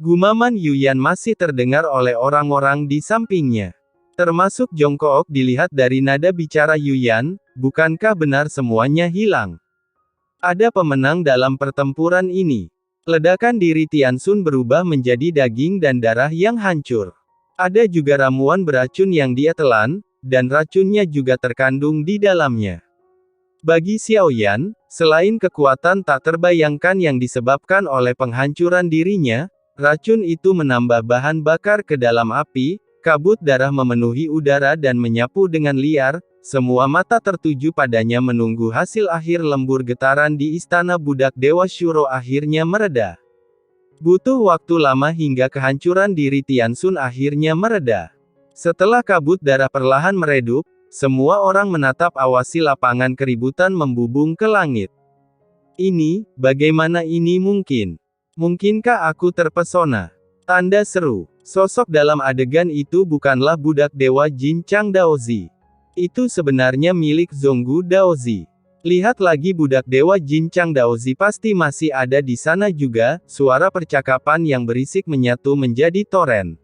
Gumaman Yuyan masih terdengar oleh orang-orang di sampingnya. Termasuk Jongkook. Dilihat dari nada bicara Yuyan, bukankah benar semuanya hilang? Ada pemenang dalam pertempuran ini. Ledakan diri Tianxun berubah menjadi daging dan darah yang hancur. Ada juga ramuan beracun yang dia telan, dan racunnya juga terkandung di dalamnya. Bagi Xiaoyan, selain kekuatan tak terbayangkan yang disebabkan oleh penghancuran dirinya, racun itu menambah bahan bakar ke dalam api. Kabut darah memenuhi udara dan menyapu dengan liar. Semua mata tertuju padanya menunggu hasil akhir lembur getaran di istana budak Dewa Shuro akhirnya mereda. Butuh waktu lama hingga kehancuran diri Tianxun akhirnya mereda. Setelah kabut darah perlahan meredup, semua orang menatap awasi lapangan keributan membubung ke langit. Ini, bagaimana ini mungkin? Mungkinkah aku terpesona? Tanda seru. Sosok dalam adegan itu bukanlah budak dewa Jin Chang Daozi. Itu sebenarnya milik Zonggu Daozi. Lihat lagi budak dewa Jin Chang Daozi pasti masih ada di sana juga. Suara percakapan yang berisik menyatu menjadi toren.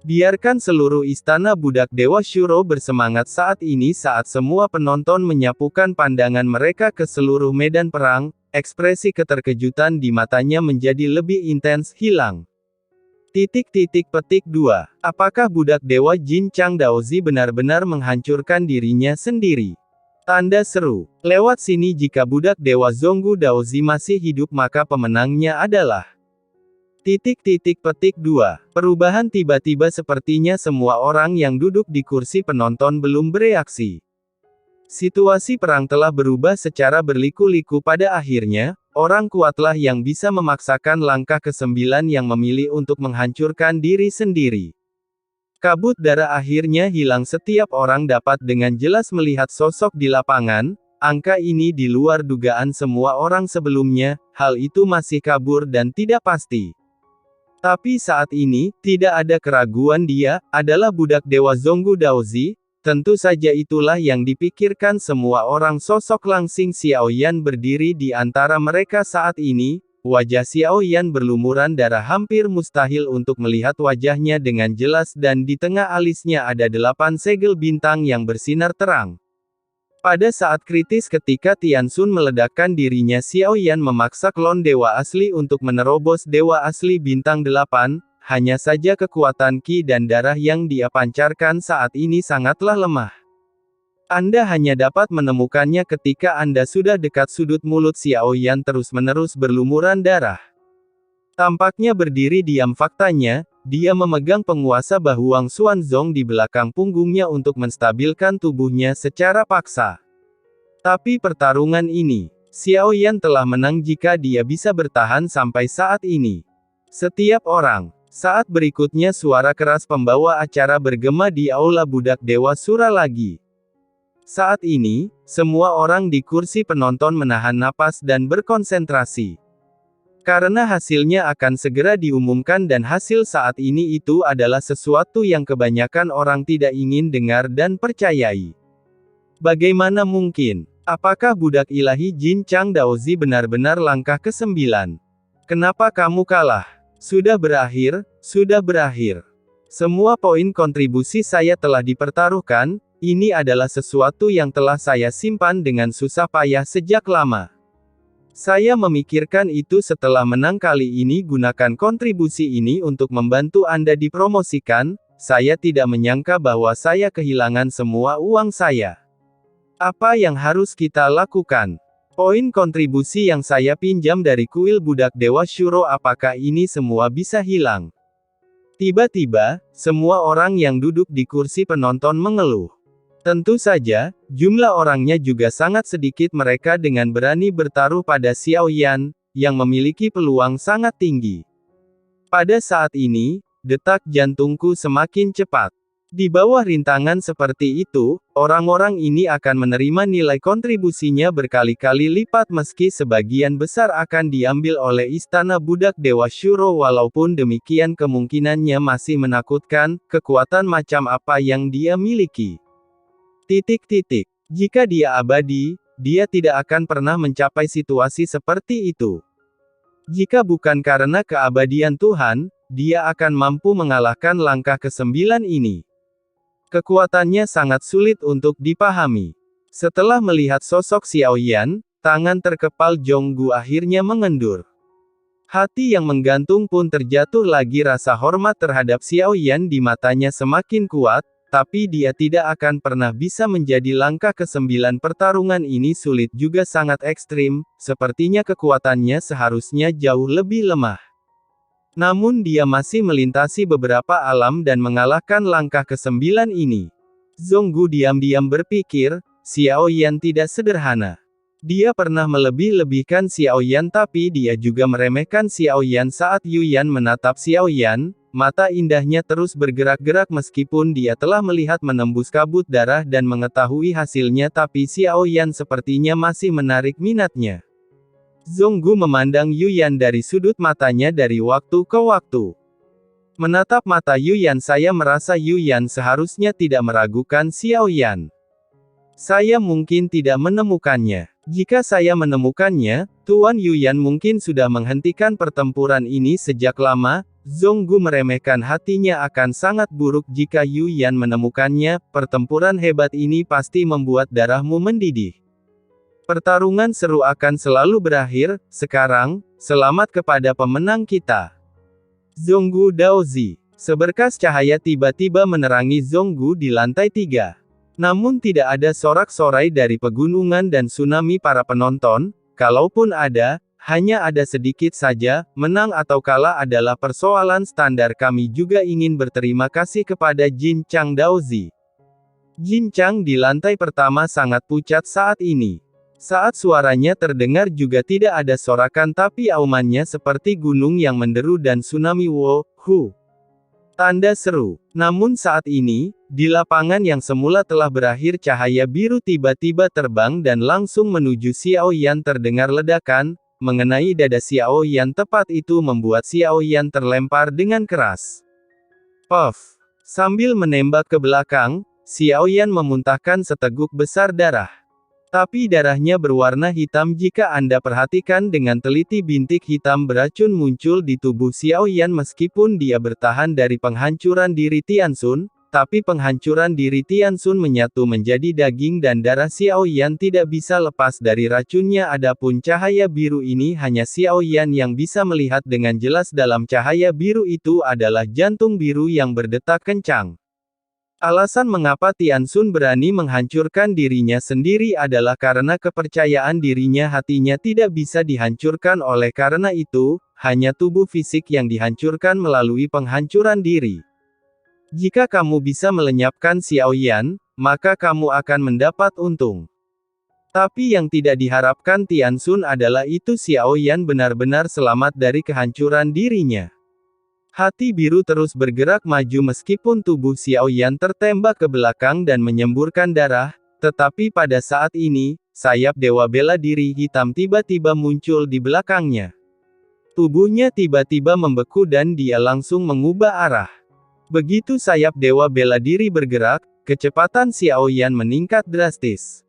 Biarkan seluruh istana budak dewa Shuro bersemangat saat ini saat semua penonton menyapukan pandangan mereka ke seluruh medan perang. Ekspresi keterkejutan di matanya menjadi lebih intens hilang. Petik 2. Apakah budak dewa Jin Chang Daozi benar-benar menghancurkan dirinya sendiri? Tanda seru. Lewat sini jika budak dewa Zonggu Daozi masih hidup maka pemenangnya adalah. Petik 2. Perubahan tiba-tiba sepertinya semua orang yang duduk di kursi penonton belum bereaksi. Situasi perang telah berubah secara berliku-liku pada akhirnya. Orang kuatlah yang bisa memaksakan langkah ke-9 yang memilih untuk menghancurkan diri sendiri. Kabut darah akhirnya hilang. Setiap orang dapat dengan jelas melihat sosok di lapangan. Angka ini di luar dugaan semua orang sebelumnya. Hal itu masih kabur dan tidak pasti. Tapi saat ini, tidak ada keraguan dia adalah budak dewa Zonggu Daozi. Tentu saja itulah yang dipikirkan semua orang. Sosok langsing Xiaoyan berdiri di antara mereka saat ini. Wajah Xiaoyan berlumuran darah, hampir mustahil untuk melihat wajahnya dengan jelas dan di tengah alisnya ada 8 segel bintang yang bersinar terang. Pada saat kritis ketika Tianxun meledakkan dirinya, Xiaoyan memaksa klon dewa asli untuk menerobos dewa asli bintang 8. Hanya saja kekuatan ki dan darah yang dia pancarkan saat ini sangatlah lemah. Anda hanya dapat menemukannya ketika Anda sudah dekat sudut mulut Xiaoyan terus-menerus berlumuran darah. Tampaknya berdiri diam. Faktanya, dia memegang penguasa Bahuang Xuanzong di belakang punggungnya untuk menstabilkan tubuhnya secara paksa. Tapi pertarungan ini, Xiaoyan telah menang jika dia bisa bertahan sampai saat ini. Setiap orang. Saat berikutnya suara keras pembawa acara bergema di aula budak dewa Sura lagi. Saat ini, semua orang di kursi penonton menahan napas dan berkonsentrasi. Karena hasilnya akan segera diumumkan dan hasil saat ini itu adalah sesuatu yang kebanyakan orang tidak ingin dengar dan percayai. Bagaimana mungkin? Apakah budak ilahi Jin Chang Daozi benar-benar langkah ke-9? Kenapa kamu kalah? Sudah berakhir, sudah berakhir. Semua poin kontribusi saya telah dipertaruhkan, ini adalah sesuatu yang telah saya simpan dengan susah payah sejak lama. Saya memikirkan itu setelah menang kali ini. Gunakan kontribusi ini untuk membantu Anda dipromosikan. Saya tidak menyangka bahwa saya kehilangan semua uang saya. Apa yang harus kita lakukan? Poin kontribusi yang saya pinjam dari kuil budak dewa Shuro, apakah ini semua bisa hilang? Tiba-tiba, semua orang yang duduk di kursi penonton mengeluh. Tentu saja, jumlah orangnya juga sangat sedikit. Mereka dengan berani bertaruh pada Xiaoyan, yang memiliki peluang sangat tinggi. Pada saat ini, detak jantungku semakin cepat. Di bawah rintangan seperti itu, orang-orang ini akan menerima nilai kontribusinya berkali-kali lipat meski sebagian besar akan diambil oleh istana budak dewa Shuro. Walaupun demikian kemungkinannya masih menakutkan. Kekuatan macam apa yang dia miliki? Jika dia abadi, dia tidak akan pernah mencapai situasi seperti itu. Jika bukan karena keabadian Tuhan, dia akan mampu mengalahkan langkah ke-9 ini. Kekuatannya sangat sulit untuk dipahami. Setelah melihat sosok Xiao Yan, tangan terkepal Zhonggu akhirnya mengendur. Hati yang menggantung pun terjatuh lagi, rasa hormat terhadap Xiao Yan di matanya semakin kuat, tapi dia tidak akan pernah bisa menjadi langkah ke-9. Pertarungan ini sulit juga sangat ekstrim, sepertinya kekuatannya seharusnya jauh lebih lemah. Namun dia masih melintasi beberapa alam dan mengalahkan langkah ke-9 ini. Zhonggu diam-diam berpikir, Xiao Yan tidak sederhana. Dia pernah melebih-lebihkan Xiao Yan, tapi dia juga meremehkan Xiao Yan. Saat Yu Yan menatap Xiao Yan, mata indahnya terus bergerak-gerak meskipun dia telah melihat menembus kabut darah dan mengetahui hasilnya, tapi Xiao Yan sepertinya masih menarik minatnya. Zhonggu memandang Yu Yan dari sudut matanya dari waktu ke waktu. Menatap mata Yu Yan, saya merasa Yu Yan seharusnya tidak meragukan Xiao Yan. Saya mungkin tidak menemukannya. Jika saya menemukannya, Tuan Yu Yan mungkin sudah menghentikan pertempuran ini sejak lama. Zhonggu meremehkan, hatinya akan sangat buruk jika Yu Yan menemukannya. Pertempuran hebat ini pasti membuat darahmu mendidih. Pertarungan seru akan selalu berakhir. Sekarang, selamat kepada pemenang kita. Zhonggu Daozi. Seberkas cahaya tiba-tiba menerangi Zhonggu di lantai 3. Namun tidak ada sorak-sorai dari pegunungan dan tsunami para penonton. Kalaupun ada, hanya ada sedikit saja. Menang atau kalah adalah persoalan standar. Kami juga ingin berterima kasih kepada Jin Chang Daozi. Jin Chang di lantai pertama sangat pucat saat ini. Saat suaranya terdengar juga tidak ada sorakan, tapi aumannya seperti gunung yang menderu dan tsunami. Wo, hu. Tanda seru. Namun saat ini, di lapangan yang semula telah berakhir, cahaya biru tiba-tiba terbang dan langsung menuju Xiao Yan. Terdengar ledakan, mengenai dada Xiao Yan. Tepat itu membuat Xiao Yan terlempar dengan keras. Puff. Sambil menembak ke belakang, Xiao Yan memuntahkan seteguk besar darah. Tapi darahnya berwarna hitam. Jika Anda perhatikan dengan teliti, bintik hitam beracun muncul di tubuh Xiao Yan. Meskipun dia bertahan dari penghancuran diri Tianxun, tapi penghancuran diri Tianxun menyatu menjadi daging dan darah Xiao Yan tidak bisa lepas dari racunnya. Adapun cahaya biru ini hanya Xiao Yan yang bisa melihat dengan jelas. Dalam cahaya biru itu adalah jantung biru yang berdetak kencang. Alasan mengapa Tianxun berani menghancurkan dirinya sendiri adalah karena kepercayaan dirinya. Hatinya tidak bisa dihancurkan, oleh karena itu, hanya tubuh fisik yang dihancurkan melalui penghancuran diri. Jika kamu bisa melenyapkan Xiao Yan, maka kamu akan mendapat untung. Tapi yang tidak diharapkan Tianxun adalah itu Xiao Yan benar-benar selamat dari kehancuran dirinya. Hati biru terus bergerak maju meskipun tubuh Xiao Yan tertembak ke belakang dan menyemburkan darah, tetapi pada saat ini, sayap dewa bela diri hitam tiba-tiba muncul di belakangnya. Tubuhnya tiba-tiba membeku dan dia langsung mengubah arah. Begitu sayap dewa bela diri bergerak, kecepatan Xiao Yan meningkat drastis.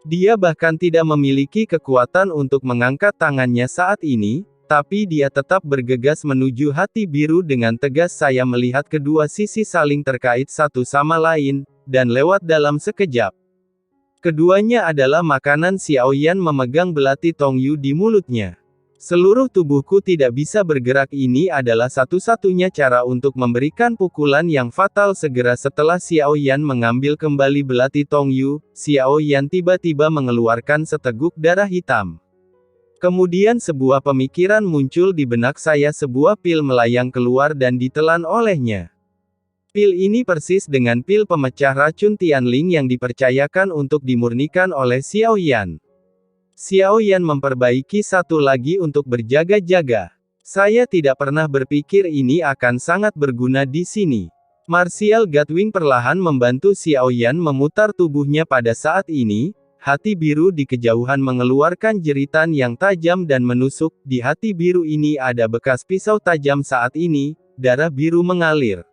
Dia bahkan tidak memiliki kekuatan untuk mengangkat tangannya saat ini. Tapi dia tetap bergegas menuju hati biru dengan tegas. Saya melihat kedua sisi saling terkait satu sama lain, dan lewat dalam sekejap. Keduanya adalah makanan. Xiao Yan memegang belati Tongyu di mulutnya. Seluruh tubuhku tidak bisa bergerak. Ini adalah satu-satunya cara untuk memberikan pukulan yang fatal. Segera setelah Xiao Yan mengambil kembali belati Tongyu, Xiao Yan tiba-tiba mengeluarkan seteguk darah hitam. Kemudian sebuah pemikiran muncul di benak saya. Sebuah pil melayang keluar dan ditelan olehnya. Pil ini persis dengan pil pemecah racun Tianling yang dipercayakan untuk dimurnikan oleh Xiao Yan. Xiao Yan memperbaiki satu lagi untuk berjaga-jaga. Saya tidak pernah berpikir ini akan sangat berguna di sini. Martial Gatwing perlahan membantu Xiao Yan memutar tubuhnya. Pada saat ini, hati biru di kejauhan mengeluarkan jeritan yang tajam dan menusuk. Di hati biru ini ada bekas pisau tajam. Saat ini, darah biru mengalir.